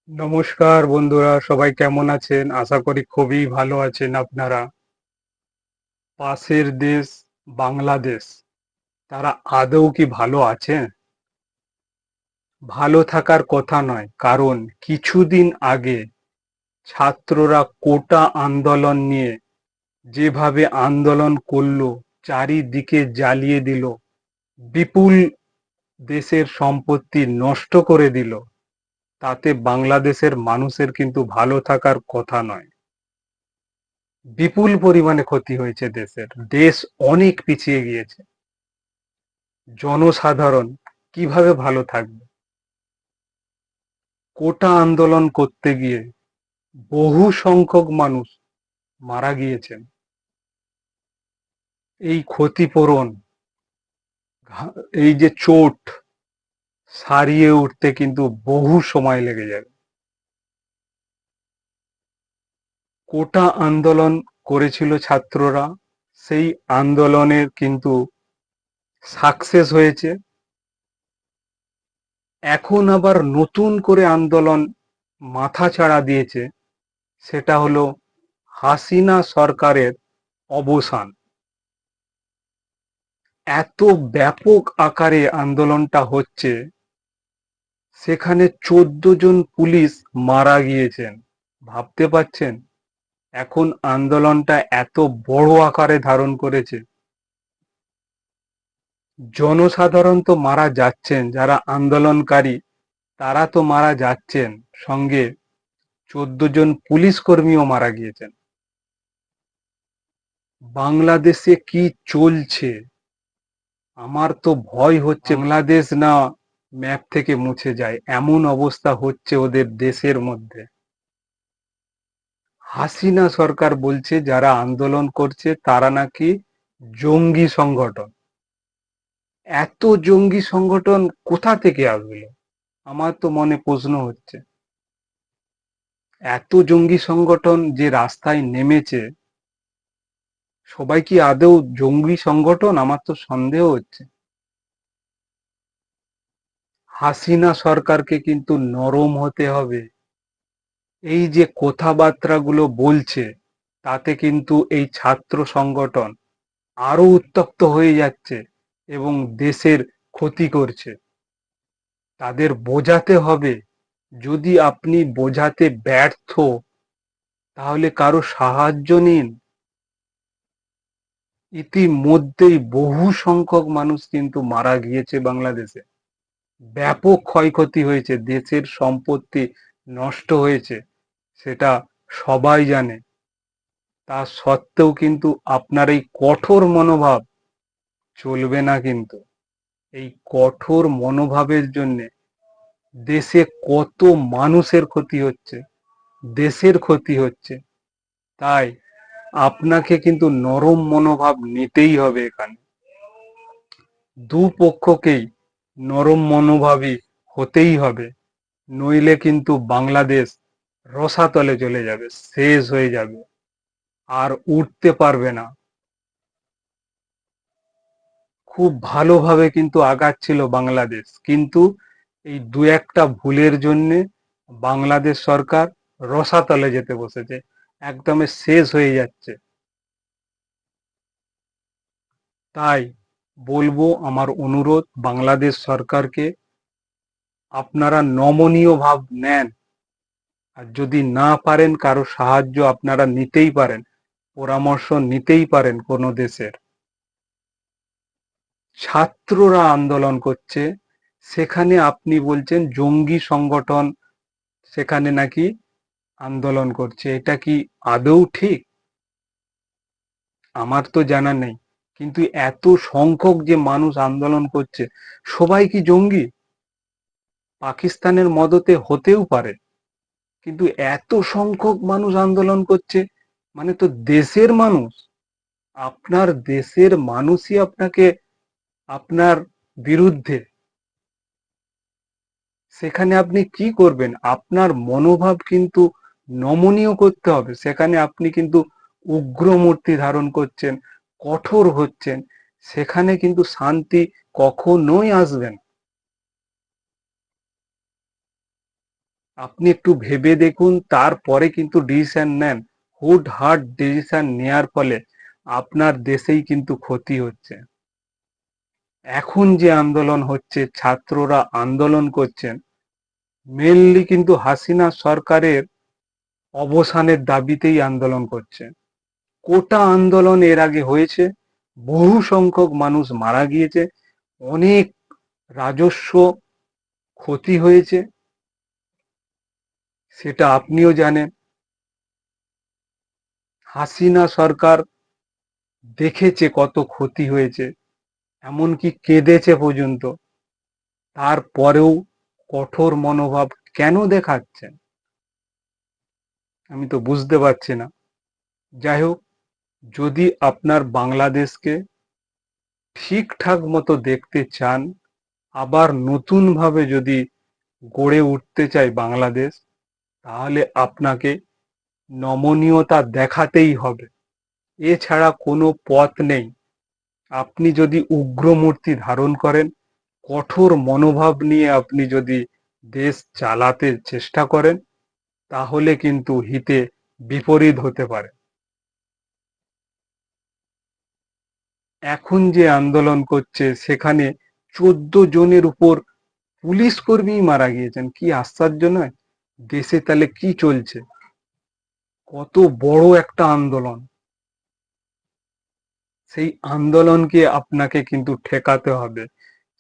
নমস্কার বন্ধুরা, সবাই কেমন আছেন? আশা করি খুবই ভালো আছেন আপনারা। পাশের দেশ বাংলাদেশ, তারা আদৌ কি ভালো আছে? ভালো থাকার কথা নয়, কারণ কিছুদিন আগে ছাত্ররা কোটা আন্দোলন নিয়ে যেভাবে আন্দোলন করলো, চারিদিকে জ্বালিয়ে দিল, বিপুল দেশের সম্পত্তি নষ্ট করে দিল, তাতে বাংলাদেশের মানুষের কিন্তু ভালো থাকার কথা নয়। বিপুল পরিমাণে ক্ষতি হয়েছে দেশের। দেশ অনেক পিছিয়ে গিয়েছে। জনসাধারণ কিভাবে ভালো থাকবে? কোটা আন্দোলন করতে গিয়ে বহু সংখ্যক মানুষ মারা গিয়েছেন। এই ক্ষতিপূরণ, এই যে চোট সারিয়ে উঠতে কিন্তু বহু সময় লেগে যাবে। কোটা আন্দোলন করেছিল ছাত্ররা, সেই আন্দোলনের কিন্তু সাকসেস হয়েছে। এখন আবার নতুন করে আন্দোলন মাথাচাড়া দিয়েছে, সেটা হলো হাসিনা সরকারের অবসান। এত ব্যাপক আকারে আন্দোলনটা হচ্ছে, সেখানে 14 জন পুলিশ মারা গিয়েছেন। ভাবতে পারছেন? এখন আন্দোলনটা এত বড় আকারে ধারণ করেছে। জনসাধারণ তো মারা যাচ্ছেন, যারা আন্দোলনকারী তারা তো মারা যাচ্ছেন, সঙ্গে 14 জন পুলিশ কর্মীও মারা গিয়েছেন। বাংলাদেশে কি চলছে? আমার তো ভয় হচ্ছে বাংলাদেশ না ম্যাপ থেকে মুছে যায়, এমন অবস্থা হচ্ছে ওদের দেশের মধ্যে। হাসিনা সরকার বলছে যারা আন্দোলন করছে তারা নাকি জঙ্গি সংগঠন। এত জঙ্গি সংগঠন কোথা থেকে আসলো? আমার তো মনে প্রশ্ন হচ্ছে। এত জঙ্গি সংগঠন যে রাস্তায় নেমেছে, সবাই কি আদৌ জঙ্গি সংগঠন? আমার তো সন্দেহ হচ্ছে। হাসিনা সরকারকে কিন্তু নরম হতে হবে। এই যে কথাবার্তাগুলো বলছে, তাতে কিন্তু এই ছাত্র সংগঠন আরো উত্তপ্ত হয়ে যাচ্ছে এবং দেশের ক্ষতি করছে। তাদের বোঝাতে হবে, যদি আপনি বোঝাতে ব্যর্থ, তাহলে কারো সাহায্য নিন। ইতিমধ্যেই বহু সংখ্যক মানুষ কিন্তু মারা গিয়েছে বাংলাদেশে। ব্যাপক ক্ষয়ক্ষতি হয়েছে, দেশের সম্পত্তি নষ্ট হয়েছে, সেটা সবাই জানে। তা সত্ত্বেও কিন্তু আপনার এই কঠোর মনোভাব চলবে না কিন্তু। এই কঠোর মনোভাবের জন্যে দেশে কত মানুষের ক্ষতি হচ্ছে, দেশের ক্ষতি হচ্ছে। তাই আপনাকে কিন্তু নরম মনোভাব নিতেই হবে এখানে। দুপক্ষকেই নরম মনোভাবী হতেই হবে, নইলে কিন্তু বাংলাদেশ রসাতলে চলে যাবে, শেষ হয়ে যাবে, আর উঠতে পারবে না। খুব ভালোভাবে কিন্তু আগাচ্ছিল বাংলাদেশ, কিন্তু এই দু একটা ভুলের জন্যে বাংলাদেশ সরকার রসাতলে যেতে বসেছে, একদমে শেষ হয়ে যাচ্ছে। তাই বলবো, আমার অনুরোধ বাংলাদেশ সরকারকে, আপনারা নমনীয় ভাব নেন। আর যদি না পারেন, কারো সাহায্য আপনারা নিতেই পারেন, পরামর্শ নিতেই পারেন কোনো দেশের। ছাত্ররা আন্দোলন করছে, সেখানে আপনি বলছেন জঙ্গি সংগঠন সেখানে নাকি আন্দোলন করছে, এটা কি আদৌ ঠিক? আমার তো জানা নেই। কিন্তু এত সংখ্যক যে মানুষ আন্দোলন করছে, সবাই কি জঙ্গি? পাকিস্তানের মদতে হতেও পারে, কিন্তু এত সংখ্যক মানুষ আন্দোলন করছে, মানে তো দেশের মানুষ, আপনার দেশের মানুষই আপনাকে, আপনার বিরুদ্ধে। সেখানে আপনি কি করবেন? আপনার মনোভাব কিন্তু নমনীয় করতে হবে। সেখানে আপনি কিন্তু উগ্র মূর্তি ধারণ করছেন, কঠোর হচ্ছেন, সেখানে কিন্তু শান্তি কখনোই আসবে না। আপনি একটু ভেবে দেখুন, তারপরে কিন্তু ডিসিশন নেন। হুট হাট ডিসিশন নেয়ার ফলে আপনার দেশেই কিন্তু ক্ষতি হচ্ছে। এখন যে আন্দোলন হচ্ছে, ছাত্ররা আন্দোলন করছেন, মেনলি কিন্তু হাসিনা সরকারের অবসানের দাবিতেই আন্দোলন করছে। কোটা আন্দোলন এর আগে হয়েছে, বহু সংখ্যক মানুষ মারা গিয়েছে, অনেক রাজস্ব ক্ষতি হয়েছে, সেটা আপনিও জানেন। হাসিনা সরকার দেখেছে কত ক্ষতি হয়েছে, এমনকি কেঁদেছে পর্যন্ত। তারপরেও কঠোর মনোভাব কেন দেখাচ্ছেন, আমি তো বুঝতে পারছি না। যাই হোক, যদি আপনার বাংলাদেশকে ঠিকঠাক মতো দেখতে চান, আবার নতুন ভাবে যদি গড়ে উঠতে চাই বাংলাদেশ, তাহলে আপনাকে নমনীয়তা দেখাতেই হবে, এছাড়া কোনো পথ নেই। আপনি যদি উগ্র মূর্তি ধারণ করেন, কঠোর মনোভাব নিয়ে আপনি যদি দেশ চালাতে চেষ্টা করেন, তাহলে কিন্তু হিতে বিপরীত হতে পারে। এখন যে আন্দোলন করছে, সেখানে 14 জনের উপর পুলিশ কর্মী মারা গিয়েছেন, কি আশ্চর্য নয়? দেশে তাহলে কি চলছে? কত বড় একটা আন্দোলন, সেই আন্দোলনকে আপনাকে কিন্তু ঠেকাতে হবে,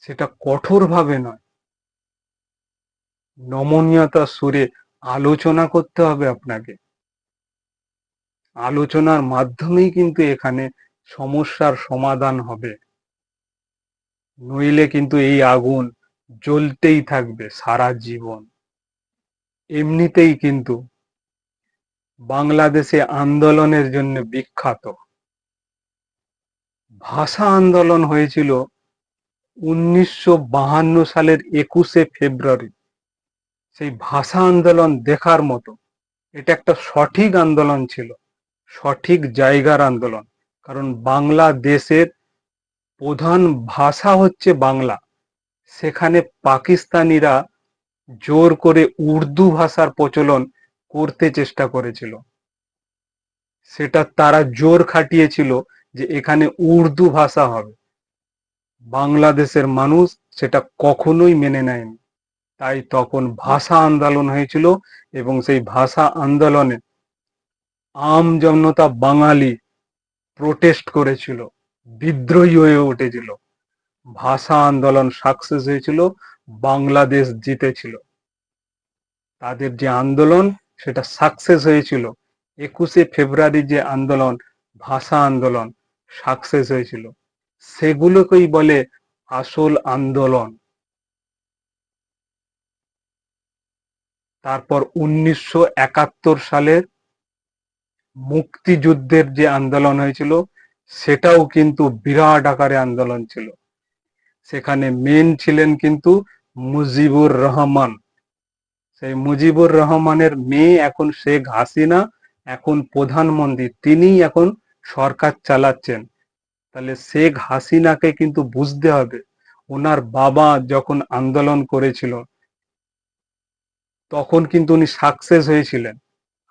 সেটা কঠোরভাবে নয়, নমনীয়তার সুরে আলোচনা করতে হবে আপনাকে। আলোচনার মাধ্যমেই কিন্তু এখানে সমস্যার সমাধান হবে, নইলে কিন্তু এই আগুন জ্বলতেই থাকবে সারা জীবন। এমনিতেই কিন্তু বাংলাদেশে আন্দোলনের জন্য বিখ্যাত। ভাষা আন্দোলন হয়েছিল 1952 সালের 21শে ফেব্রুয়ারি। সেই ভাষা আন্দোলন দেখার মতো, এটা একটা সঠিক আন্দোলন ছিল, সঠিক জায়গার আন্দোলন। কারণ বাংলাদেশের প্রধান ভাষা হচ্ছে বাংলা, সেখানে পাকিস্তানিরা জোর করে উর্দু ভাষার প্রচলন করতে চেষ্টা করেছিল, সেটা তারা জোর খাটিয়েছিল যে এখানে উর্দু ভাষা হবে। বাংলাদেশের মানুষ সেটা কখনোই মেনে নেয়নি, তাই তখন ভাষা আন্দোলন হয়েছিল। এবং সেই ভাষা আন্দোলনে আম জনতা বাঙালি প্রোটেস্ট করেছিল, বিদ্রোহী হয়ে উঠেছিল। ভাষা আন্দোলন সাকসেস হয়েছিল, বাংলাদেশ জিতেছিল। তাদের যে আন্দোলন, সেটা সাকসেস হয়েছিল। 21শে ফেব্রুয়ারি যে আন্দোলন, ভাষা আন্দোলন সাকসেস হয়েছিল, সেগুলোকেই বলে আসল আন্দোলন। তারপর 1971 সালের মুক্তিযুদ্ধের যে আন্দোলন হয়েছিল, সেটাও কিন্তু বিরাট আকারে আন্দোলন ছিল। সেখানে মেন ছিলেন কিন্তু মুজিবুর রহমান। সেই মুজিবুর রহমানের মেয়ে এখন শেখ হাসিনা, এখন প্রধানমন্ত্রী, তিনিই এখন সরকার চালাচ্ছেন। তাহলে শেখ হাসিনাকে কিন্তু বুঝতে হবে, ওনার বাবা যখন আন্দোলন করেছিল তখন কিন্তু উনি সাকসেস হয়েছিলেন,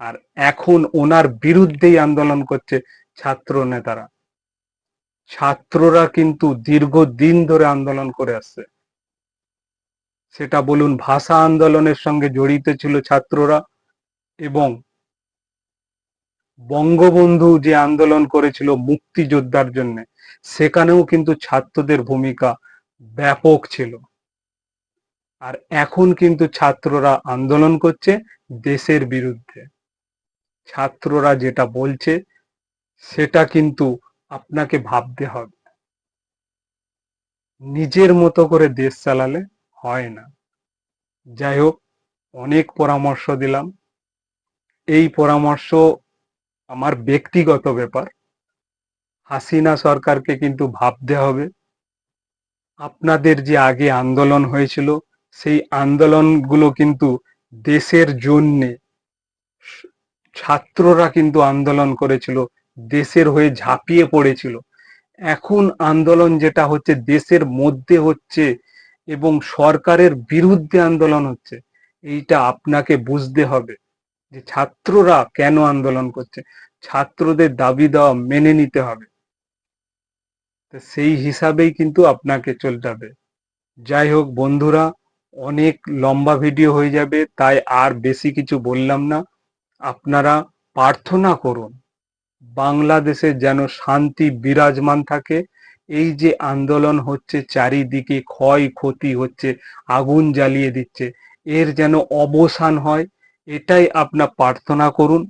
আর এখন ওনার বিরুদ্ধেই আন্দোলন করছে ছাত্র নেতারা। ছাত্ররা কিন্তু দীর্ঘদিন ধরে আন্দোলন করে আসছে, সেটা বলুন ভাষা আন্দোলনের সঙ্গে জড়িত ছিল ছাত্ররা, এবং বঙ্গবন্ধু যে আন্দোলন করেছিল মুক্তিযোদ্ধার জন্য, সেখানেও কিন্তু ছাত্রদের ভূমিকা ব্যাপক ছিল। আর এখন কিন্তু ছাত্ররা আন্দোলন করছে দেশের বিরুদ্ধে। ছাত্ররা যেটা বলছে সেটা কিন্তু আপনাকে ভাবতে হবে, নিজের মতো করে দেশ চালালে হয় না। যাই হোক, অনেক পরামর্শ দিলাম, এই পরামর্শ আমার ব্যক্তিগত ব্যাপার। হাসিনা সরকারকে কিন্তু ভাবতে হবে, আপনাদের যে আগে আন্দোলন হয়েছিল, সেই আন্দোলনগুলো কিন্তু দেশের জন্যে, ছাত্ররা কিন্তু আন্দোলন করেছিল, দেশের হয়ে ঝাঁপিয়ে পড়েছিল। এখন আন্দোলন যেটা হচ্ছে দেশের মধ্যে হচ্ছে এবং সরকারের বিরুদ্ধে আন্দোলন হচ্ছে, এইটা আপনাকে বুঝতে হবে যে ছাত্ররা কেন আন্দোলন করছে, ছাত্রদের দাবি দেওয়া মেনে নিতে হবে। তো সেই হিসাবেই কিন্তু আপনাকে চলতে হবে। যাই হোক বন্ধুরা, অনেক লম্বা ভিডিও হয়ে যাবে, তাই আর বেশি কিছু বললাম না। আপনারা প্রার্থনা করুন বাংলাদেশে যেন শান্তি বিরাজমান থাকে। এই যে আন্দোলন হচ্ছে, চারিদিকে ক্ষয়ক্ষতি হচ্ছে, আগুন জ্বালিয়ে দিচ্ছে, এর যেন অবসান হয়, এটাই আপনার প্রার্থনা করুন।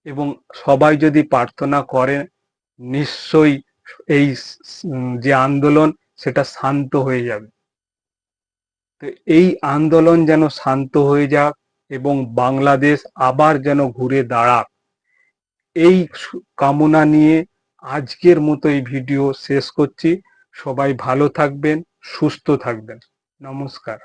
এবং সবাই যদি প্রার্থনা করে, নিশ্চয়ই এই যে আন্দোলন সেটা শান্ত হয়ে যাবে। তো এই আন্দোলন যেন শান্ত হয়ে যাক এবং বাংলাদেশ আবার যেন ঘুরে দাঁড়াক, এই কামনা নিয়ে আজকের মতো এই ভিডিও শেষ করছি। সবাই ভালো থাকবেন, সুস্থ থাকবেন। নমস্কার।